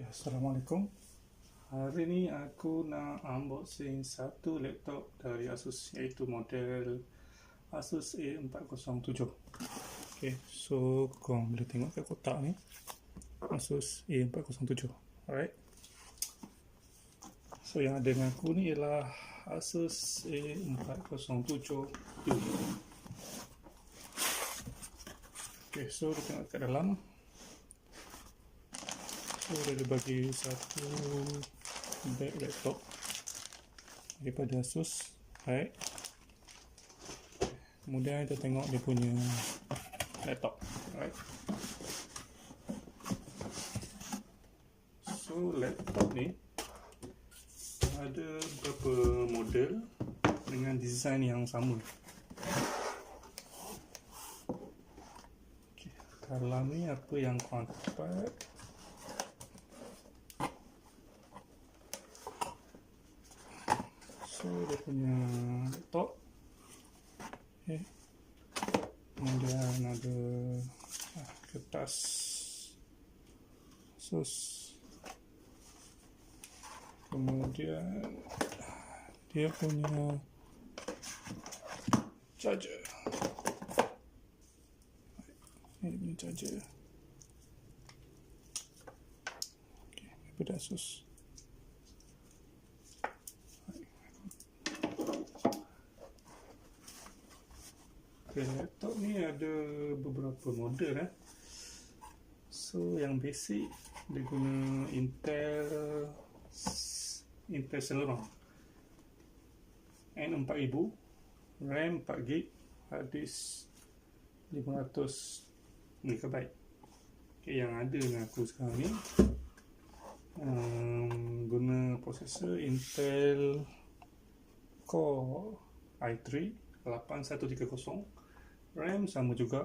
Assalamualaikum. Hari ni aku nak unboxing satu laptop dari Asus, iaitu model Asus A407. So korang boleh tengok kat kotak ni, Asus A407. Alright. So yang ada dengan aku ni ialah Asus A407u. So kita tengok kat dalam. So dia bagi satu bag laptop daripada Asus. Right. Kemudian kita tengok dia punya laptop. Right. So laptop ni ada beberapa model dengan design yang sama. Dalam ni apa yang korang dapat? So dia punya laptop. Kemudian ada kertas Asus. Kemudian dia punya charger. Ini punya charger. Daripada Asus. Laptop ni ada beberapa model. So yang basic dia guna Intel Celeron N4000, RAM 4GB, hard disk 500MB. Yang ada dengan aku sekarang ni guna prosesor Intel Core i3 8130, RAM sama juga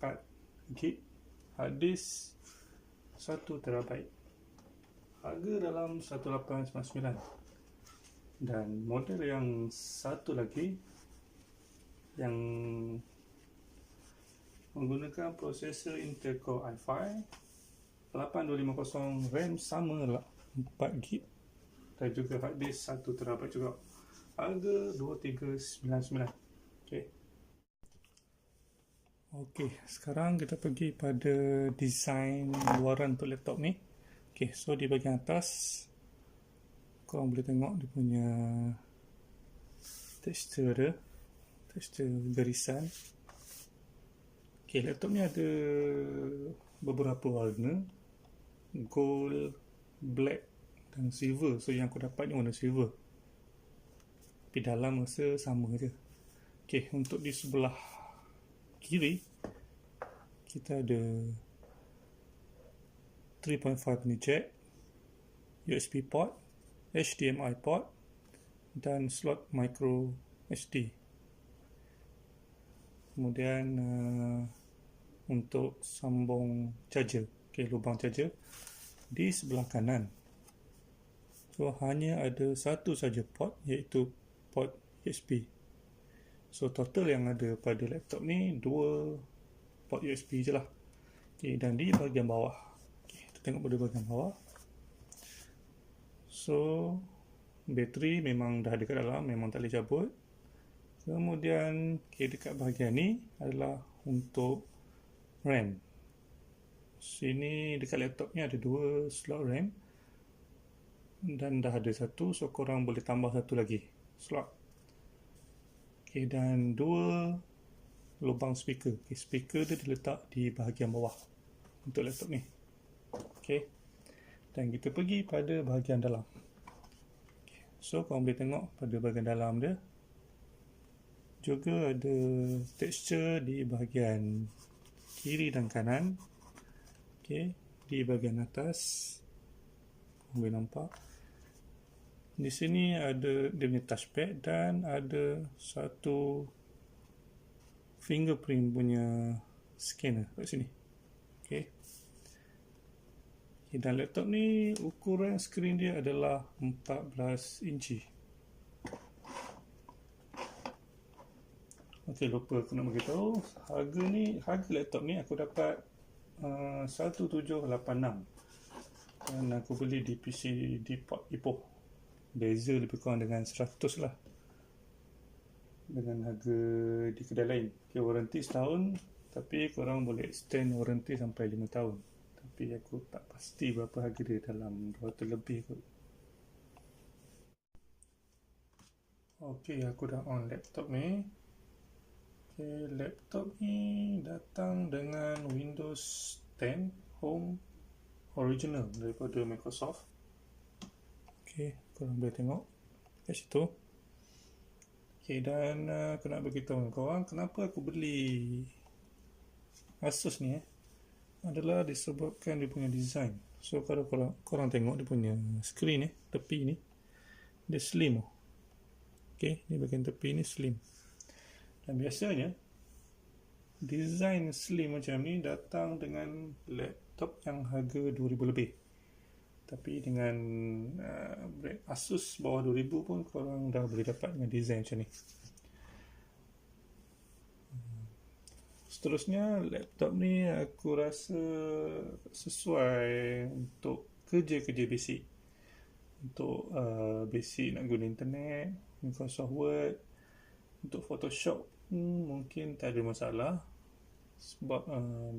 4GB, hard disk 1TB. Harga dalam 1899. Dan model yang satu lagi yang menggunakan prosesor Intel Core i5 8250, RAM sama 4GB dan juga hard disk 1TB juga. Harga 2399. Okey, sekarang kita pergi pada desain luaran untuk laptop ni. So di bahagian atas korang boleh tengok dia punya tekstur dia, tekstur garisan. Laptop ni ada beberapa warna, gold, black dan silver. So yang aku dapat ni warna silver, tapi dalam rasa sama je. Untuk di sebelah kiri kita ada 3.5 ni jack, USB port, HDMI port dan slot micro SD. Kemudian untuk sambung charger, lubang charger di sebelah kanan. So hanya ada satu saja port, iaitu port USB. So total yang ada pada laptop ni 2 port USB je lah. Dan di bahagian bawah, kita tengok pada bahagian bawah. So bateri memang dah ada kat dalam, memang tak boleh cabut. Kemudian dekat bahagian ni adalah untuk RAM. Sini dekat laptop ni ada 2 slot RAM dan dah ada satu, so korang boleh tambah satu lagi slot. Dan 2 lubang speaker. Speaker dia diletak di bahagian bawah untuk laptop ni. Dan kita pergi pada bahagian dalam. So korang boleh tengok pada bahagian dalam dia juga ada tekstur di bahagian kiri dan kanan. Di bahagian atas korang boleh nampak di sini ada dia punya touchpad dan ada satu fingerprint punya scanner kat sini. Dan laptop ni ukuran skrin dia adalah 14 inci. Lupa aku nak beritahu harga laptop ni aku dapat 1786. Dan aku beli di PC Depot Ipoh. Beza lebih kurang dengan 100 lah dengan harga di kedai lain. Okay, warranty setahun, tapi korang boleh extend warranty sampai 5 tahun. Tapi aku tak pasti berapa harga dia, dalam 200 lebih kot. Ok, aku dah on laptop ni. Ok, laptop ni datang dengan Windows 10 Home Original daripada Microsoft. Ok, korang boleh tengok kat situ. Ok, dan aku nak beritahu dengan korang kenapa aku beli Asus ni adalah disebabkan dia punya design. So kalau korang tengok dia punya screen tepi ni, dia slim. Ok, ni bahagian tepi ni slim. Dan biasanya design slim macam ni datang dengan laptop yang harga 2000 lebih. Tapi dengan Asus bawah 2000 pun korang dah boleh dapat dengan design macam ni. Seterusnya, laptop ni aku rasa sesuai untuk kerja-kerja basic. Untuk basic nak guna internet, Microsoft Word, untuk Photoshop mungkin tak ada masalah sebab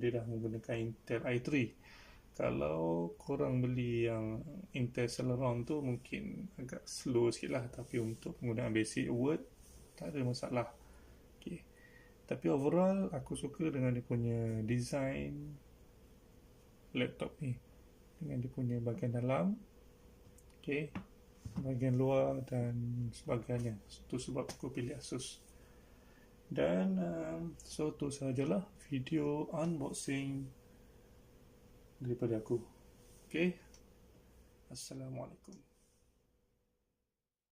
dia dah menggunakan Intel i3. Kalau korang beli yang Intel Celeron tu mungkin agak slow sikit lah, tapi untuk penggunaan basic Word tak ada masalah. Okay. Tapi overall aku suka dengan dia punya design laptop ni, dengan dia punya bahagian dalam, okay, bahagian luar dan sebagainya. Itu sebab aku pilih Asus. Dan so tu sahajalah video unboxing daripada aku. Okay, Assalamualaikum.